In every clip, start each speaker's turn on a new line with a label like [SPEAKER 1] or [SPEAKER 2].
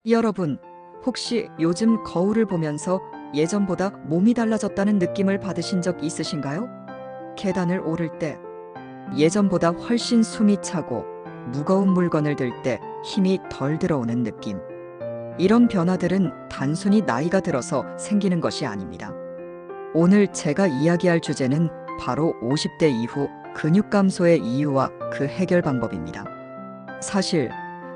[SPEAKER 1] 여러분, 혹시 요즘 거울을 보면서 예전보다 몸이 달라졌다는 느낌을 받으신 적 있으신가요? 계단을 오를 때 예전보다 훨씬 숨이 차고 무거운 물건을 들 때 힘이 덜 들어오는 느낌. 이런 변화들은 단순히 나이가 들어서 생기는 것이 아닙니다. 오늘 제가 이야기할 주제는 바로 50대 이후 근육 감소의 이유와 그 해결 방법입니다. 사실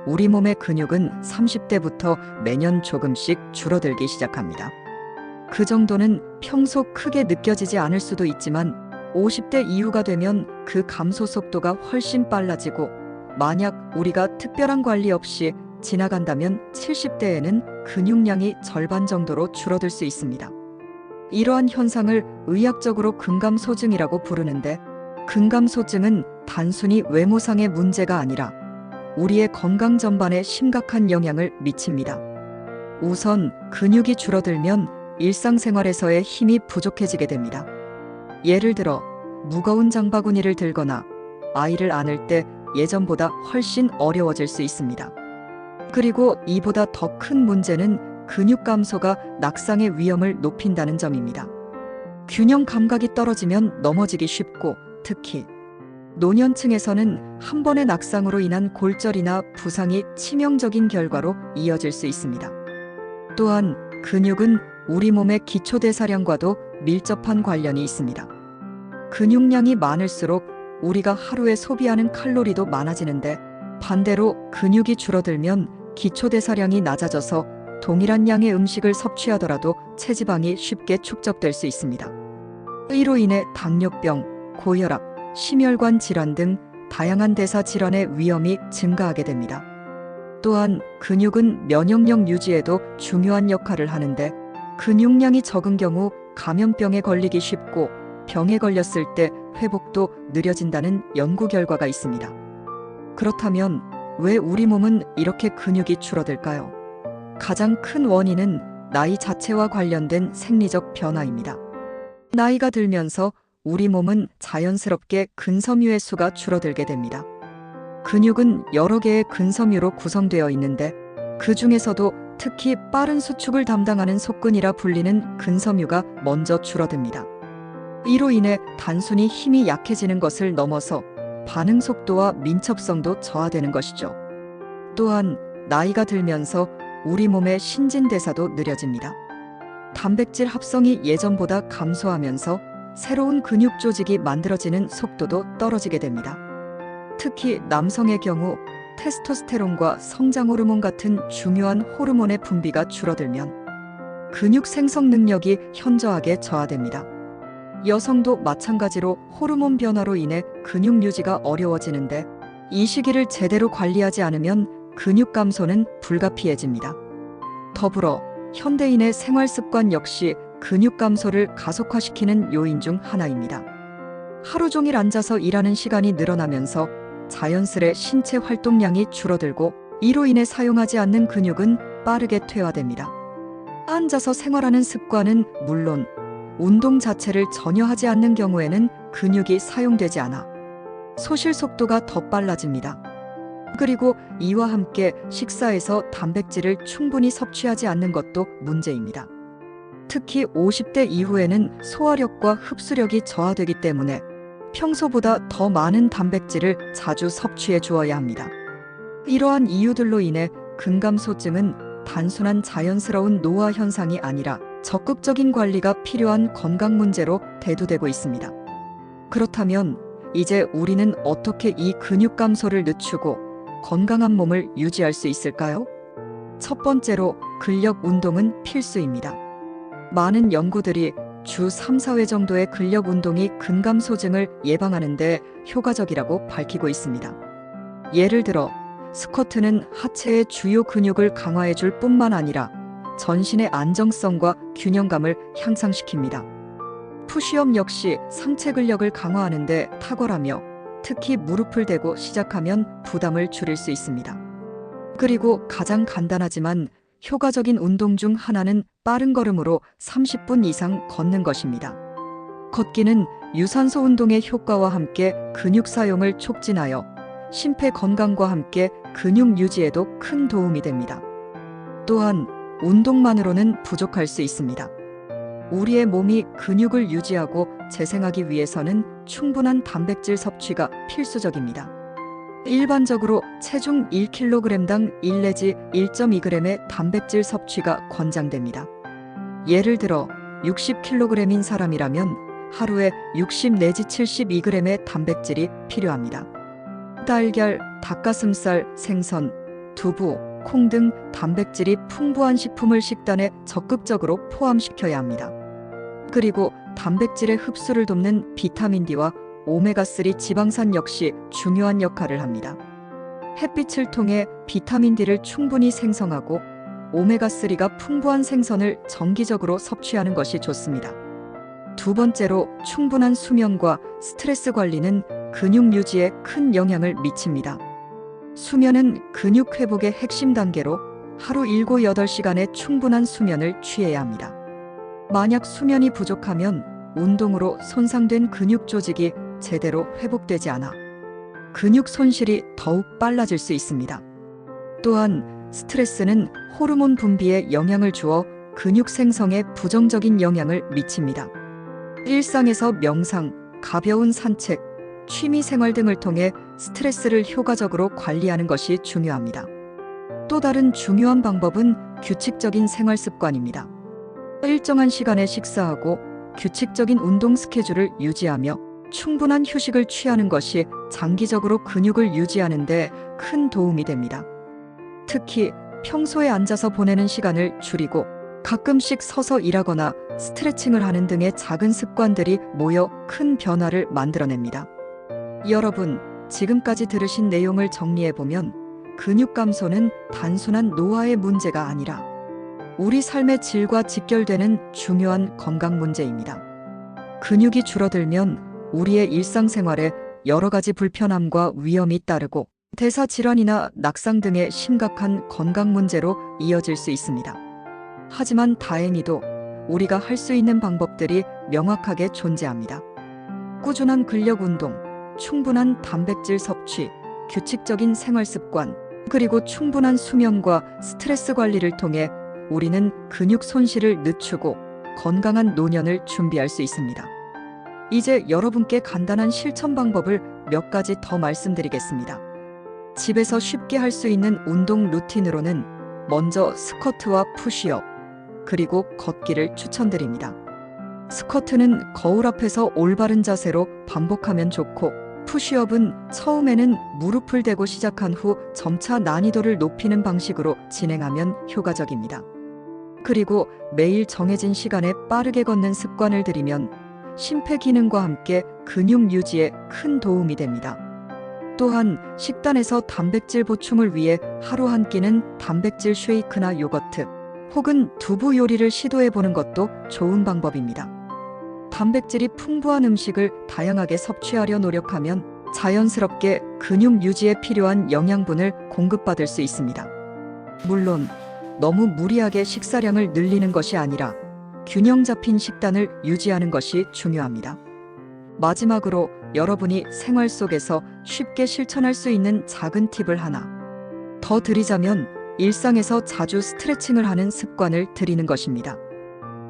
[SPEAKER 1] 우리 몸의 근육은 30대부터 매년 조금씩 줄어들기 시작합니다. 그 정도는 평소 크게 느껴지지 않을 수도 있지만 50대 이후가 되면 그 감소 속도가 훨씬 빨라지고, 만약 우리가 특별한 관리 없이 지나간다면 70대에는 근육량이 절반 정도로 줄어들 수 있습니다. 이러한 현상을 의학적으로 근감소증이라고 부르는데, 근감소증은 단순히 외모상의 문제가 아니라 우리의 건강 전반에 심각한 영향을 미칩니다. 우선 근육이 줄어들면 일상생활에서의 힘이 부족해지게 됩니다. 예를 들어 무거운 장바구니를 들거나 아이를 안을 때 예전보다 훨씬 어려워질 수 있습니다. 그리고 이보다 더 큰 문제는 근육 감소가 낙상의 위험을 높인다는 점입니다. 균형 감각이 떨어지면 넘어지기 쉽고, 특히 노년층에서는 한 번의 낙상으로 인한 골절이나 부상이 치명적인 결과로 이어질 수 있습니다. 또한 근육은 우리 몸의 기초대사량과도 밀접한 관련이 있습니다. 근육량이 많을수록 우리가 하루에 소비하는 칼로리도 많아지는데, 반대로 근육이 줄어들면 기초대사량이 낮아져서 동일한 양의 음식을 섭취하더라도 체지방이 쉽게 축적될 수 있습니다. 이로 인해 당뇨병, 고혈압, 심혈관 질환 등 다양한 대사 질환의 위험이 증가하게 됩니다. 또한 근육은 면역력 유지에도 중요한 역할을 하는데, 근육량이 적은 경우 감염병에 걸리기 쉽고 병에 걸렸을 때 회복도 느려진다는 연구 결과가 있습니다. 그렇다면 왜 우리 몸은 이렇게 근육이 줄어들까요? 가장 큰 원인은 나이 자체와 관련된 생리적 변화입니다. 나이가 들면서 우리 몸은 자연스럽게 근섬유의 수가 줄어들게 됩니다. 근육은 여러 개의 근섬유로 구성되어 있는데, 그 중에서도 특히 빠른 수축을 담당하는 속근이라 불리는 근섬유가 먼저 줄어듭니다. 이로 인해 단순히 힘이 약해지는 것을 넘어서 반응 속도와 민첩성도 저하되는 것이죠. 또한 나이가 들면서 우리 몸의 신진대사도 느려집니다. 단백질 합성이 예전보다 감소하면서 새로운 근육 조직이 만들어지는 속도도 떨어지게 됩니다. 특히 남성의 경우 테스토스테론과 성장 호르몬 같은 중요한 호르몬의 분비가 줄어들면 근육 생성 능력이 현저하게 저하됩니다. 여성도 마찬가지로 호르몬 변화로 인해 근육 유지가 어려워지는데, 이 시기를 제대로 관리하지 않으면 근육 감소는 불가피해집니다. 더불어 현대인의 생활 습관 역시 근육 감소를 가속화시키는 요인 중 하나입니다. 하루 종일 앉아서 일하는 시간이 늘어나면서 자연스레 신체 활동량이 줄어들고, 이로 인해 사용하지 않는 근육은 빠르게 퇴화됩니다. 앉아서 생활하는 습관은 물론 운동 자체를 전혀 하지 않는 경우에는 근육이 사용되지 않아 소실 속도가 더 빨라집니다. 그리고 이와 함께 식사에서 단백질을 충분히 섭취하지 않는 것도 문제입니다. 특히 50대 이후에는 소화력과 흡수력이 저하되기 때문에 평소보다 더 많은 단백질을 자주 섭취해 주어야 합니다. 이러한 이유들로 인해 근감소증은 단순한 자연스러운 노화 현상이 아니라 적극적인 관리가 필요한 건강 문제로 대두되고 있습니다. 그렇다면 이제 우리는 어떻게 이 근육 감소를 늦추고 건강한 몸을 유지할 수 있을까요? 첫 번째로 근력 운동은 필수입니다. 많은 연구들이 주 3, 4회 정도의 근력 운동이 근감소증을 예방하는 데 효과적이라고 밝히고 있습니다. 예를 들어 스쿼트는 하체의 주요 근육을 강화해 줄 뿐만 아니라 전신의 안정성과 균형감을 향상시킵니다. 푸시업 역시 상체 근력을 강화하는 데 탁월하며, 특히 무릎을 대고 시작하면 부담을 줄일 수 있습니다. 그리고 가장 간단하지만 효과적인 운동 중 하나는 빠른 걸음으로 30분 이상 걷는 것입니다. 걷기는 유산소 운동의 효과와 함께 근육 사용을 촉진하여 심폐 건강과 함께 근육 유지에도 큰 도움이 됩니다. 또한 운동만으로는 부족할 수 있습니다. 우리의 몸이 근육을 유지하고 재생하기 위해서는 충분한 단백질 섭취가 필수적입니다. 일반적으로 체중 1kg당 1 내지 1.2g의 단백질 섭취가 권장됩니다. 예를 들어 60kg인 사람이라면 하루에 60 내지 72g의 단백질이 필요합니다. 달걀, 닭가슴살, 생선, 두부, 콩 등 단백질이 풍부한 식품을 식단에 적극적으로 포함시켜야 합니다. 그리고 단백질의 흡수를 돕는 비타민 D와 오메가3 지방산 역시 중요한 역할을 합니다. 햇빛을 통해 비타민 D를 충분히 생성하고 오메가3가 풍부한 생선을 정기적으로 섭취하는 것이 좋습니다. 두 번째로 충분한 수면과 스트레스 관리는 근육 유지에 큰 영향을 미칩니다. 수면은 근육 회복의 핵심 단계로 하루 7, 8시간의 충분한 수면을 취해야 합니다. 만약 수면이 부족하면 운동으로 손상된 근육 조직이 제대로 회복되지 않아 근육 손실이 더욱 빨라질 수 있습니다. 또한 스트레스는 호르몬 분비에 영향을 주어 근육 생성에 부정적인 영향을 미칩니다. 일상에서 명상, 가벼운 산책, 취미 생활 등을 통해 스트레스를 효과적으로 관리하는 것이 중요합니다. 또 다른 중요한 방법은 규칙적인 생활 습관입니다. 일정한 시간에 식사하고 규칙적인 운동 스케줄을 유지하며 충분한 휴식을 취하는 것이 장기적으로 근육을 유지하는 데 큰 도움이 됩니다. 특히 평소에 앉아서 보내는 시간을 줄이고 가끔씩 서서 일하거나 스트레칭을 하는 등의 작은 습관들이 모여 큰 변화를 만들어냅니다. 여러분, 지금까지 들으신 내용을 정리해보면 근육 감소는 단순한 노화의 문제가 아니라 우리 삶의 질과 직결되는 중요한 건강 문제입니다. 근육이 줄어들면 우리의 일상생활에 여러 가지 불편함과 위험이 따르고 대사질환이나 낙상 등의 심각한 건강 문제로 이어질 수 있습니다. 하지만 다행히도 우리가 할 수 있는 방법들이 명확하게 존재합니다. 꾸준한 근력 운동, 충분한 단백질 섭취, 규칙적인 생활 습관, 그리고 충분한 수면과 스트레스 관리를 통해 우리는 근육 손실을 늦추고 건강한 노년을 준비할 수 있습니다. 이제 여러분께 간단한 실천 방법을 몇 가지 더 말씀드리겠습니다. 집에서 쉽게 할 수 있는 운동 루틴으로는 먼저 스쿼트와 푸시업, 그리고 걷기를 추천드립니다. 스쿼트는 거울 앞에서 올바른 자세로 반복하면 좋고, 푸시업은 처음에는 무릎을 대고 시작한 후 점차 난이도를 높이는 방식으로 진행하면 효과적입니다. 그리고 매일 정해진 시간에 빠르게 걷는 습관을 들이면 심폐기능과 함께 근육 유지에 큰 도움이 됩니다. 또한 식단에서 단백질 보충을 위해 하루 한 끼는 단백질 쉐이크나 요거트 혹은 두부 요리를 시도해보는 것도 좋은 방법입니다. 단백질이 풍부한 음식을 다양하게 섭취하려 노력하면 자연스럽게 근육 유지에 필요한 영양분을 공급받을 수 있습니다. 물론 너무 무리하게 식사량을 늘리는 것이 아니라 균형 잡힌 식단을 유지하는 것이 중요합니다. 마지막으로 여러분이 생활 속에서 쉽게 실천할 수 있는 작은 팁을 하나 더 드리자면 일상에서 자주 스트레칭을 하는 습관을 들이는 것입니다.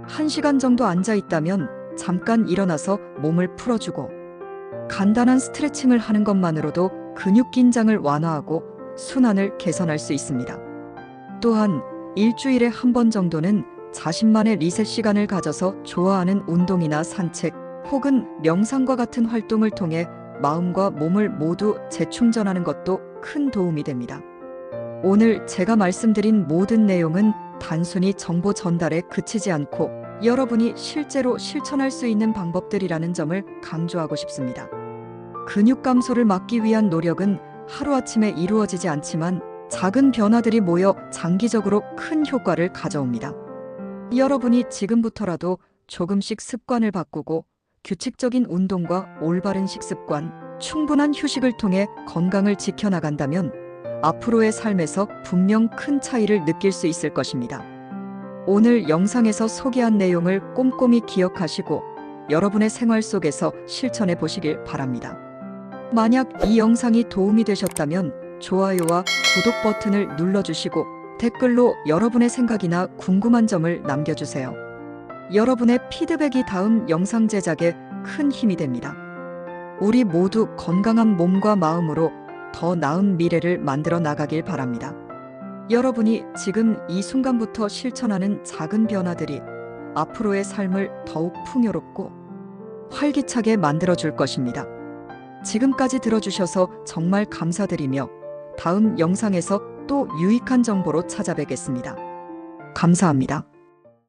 [SPEAKER 1] 1시간 정도 앉아 있다면 잠깐 일어나서 몸을 풀어주고 간단한 스트레칭을 하는 것만으로도 근육 긴장을 완화하고 순환을 개선할 수 있습니다. 또한 일주일에 한 번 정도는 자신만의 리셋 시간을 가져서 좋아하는 운동이나 산책 혹은 명상과 같은 활동을 통해 마음과 몸을 모두 재충전하는 것도 큰 도움이 됩니다. 오늘 제가 말씀드린 모든 내용은 단순히 정보 전달에 그치지 않고 여러분이 실제로 실천할 수 있는 방법들이라는 점을 강조하고 싶습니다. 근육 감소를 막기 위한 노력은 하루아침에 이루어지지 않지만 작은 변화들이 모여 장기적으로 큰 효과를 가져옵니다. 여러분이 지금부터라도 조금씩 습관을 바꾸고 규칙적인 운동과 올바른 식습관, 충분한 휴식을 통해 건강을 지켜나간다면 앞으로의 삶에서 분명 큰 차이를 느낄 수 있을 것입니다. 오늘 영상에서 소개한 내용을 꼼꼼히 기억하시고 여러분의 생활 속에서 실천해 보시길 바랍니다. 만약 이 영상이 도움이 되셨다면 좋아요와 구독 버튼을 눌러주시고 댓글로 여러분의 생각이나 궁금한 점을 남겨주세요. 여러분의 피드백이 다음 영상 제작에 큰 힘이 됩니다. 우리 모두 건강한 몸과 마음으로 더 나은 미래를 만들어 나가길 바랍니다. 여러분이 지금 이 순간부터 실천하는 작은 변화들이 앞으로의 삶을 더욱 풍요롭고 활기차게 만들어줄 것입니다. 지금까지 들어주셔서 정말 감사드리며 다음 영상에서 또 유익한 정보로 찾아뵙겠습니다. 감사합니다.